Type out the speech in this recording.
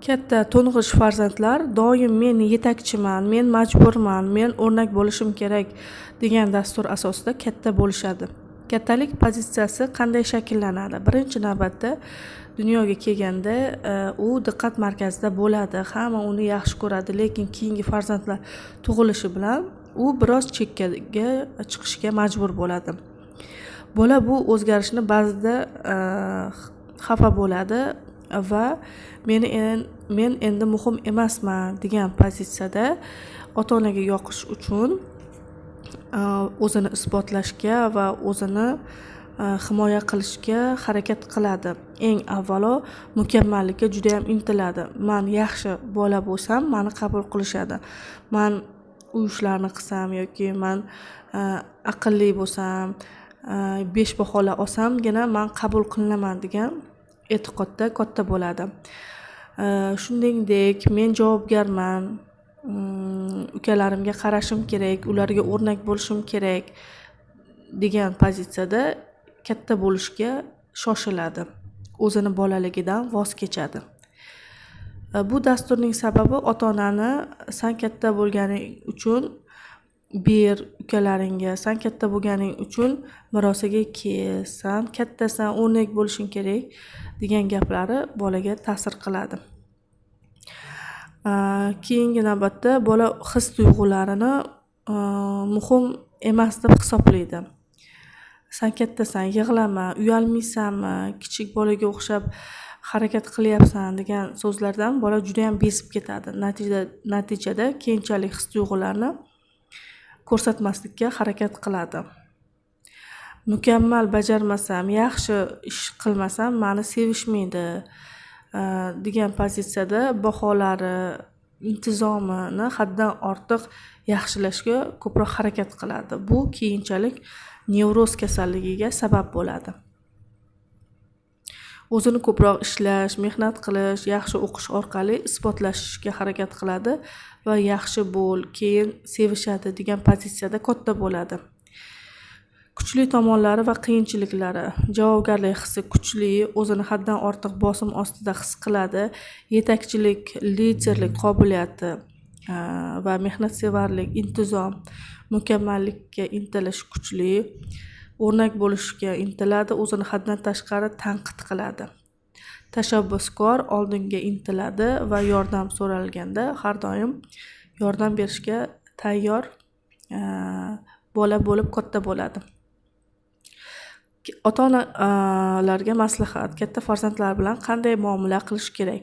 Katta to'ng'ich farzandlar doim men yetakchiman, men majburman, men o'rnak bo'lishim kerak degan dastur asosida katta bo'lishadi. Kattalik pozitsiyasi qanday shakllanadi? Birinchi navbatda dunyoga kelganda u diqqat markazida bo'ladi. Hamma uni yaxshi ko'radi, lekin keyingi farzandlar tug'ilishi bilan u biroz chekkaga chiqishga majbur bo'ladi. Bola bu o'zgarishni ba'zida xafa bo'ladi va men endi muhim emasman degan pozitsiyada ota-onaga yoqish uchun o'zini isbotlashga va o'zini himoya qilishga harakat qiladi. Eng avvalo mukammallikka juda ham intiladi. Men yaxshi bola bo'lsam, meni qabul qilishadi. Men uy ishlarini qilsam yoki men aqlli bo'lsam, 5 bahola olsamgina men qabul qilinaman degan e'tiqodda katta bo'ladi. Shuningdek, men javobgarman, ukalarimga qarashim kerak, ularga o'rnak bo'lishim kerak degan pozitsiyada katta bo'lishga shoshiladi. O'zini bolaligidan voz kechadi. Bu dasturning sababi ota-onani sen katta bo'lganing uchun ber ukalaringga, sen katta bo'lganing uchun mirosiga kel, sen kattasan, o'rnak bo'lishing kerak degan gaplari bolaga ta'sir qiladi. Keyingi navbatda bola his-tuyg'ularini muhim emas deb hisoblaydi. Sen kattasan, yig'lama, uyalmaysanmi, kichik bolaga o'xshab harakat qilyapsan degan so'zlardan bola juda ham bezib ketadi. Natijada keyinchalik his-tuyg'ularni ko'rsatmaslikka harakat qiladi. Mukammal bajarmasam, yaxshi ish qilmasam, meni sevishmaydi degan pozitsiyada baholari, intizomini haddan ortiq yaxshilashga ko'proq harakat qiladi. Bu keyinchalik nevroz kasalligiga sabab bo'ladi. O'zini ko'proq ishlash, mehnat qilish, yaxshi o'qish orqali isbotlashga harakat qiladi va yaxshi bo'l, keyin sevishadi degan pozitsiyada katta bo'ladi. Kuchli tomonlari va qiyinchiliklari. Javobgarlik hissi kuchli, o'zini haddan ortiq bosim ostida his qiladi. Yetakchilik, liderlik qobiliyati va mehnatsevarlik, intizom, mukammallikka intilish kuchli, o'rnak bo'lishga intiladi, o'zini haddan tashqari tanqid qiladi. Tashabbuskor, oldinga intiladi va yordam so'ralganda har doim yordam berishga tayyor bola bo'lib katta bo'ladi. Ota-onalarga maslahat: katta farzandlar bilan qanday muomala qilish kerak?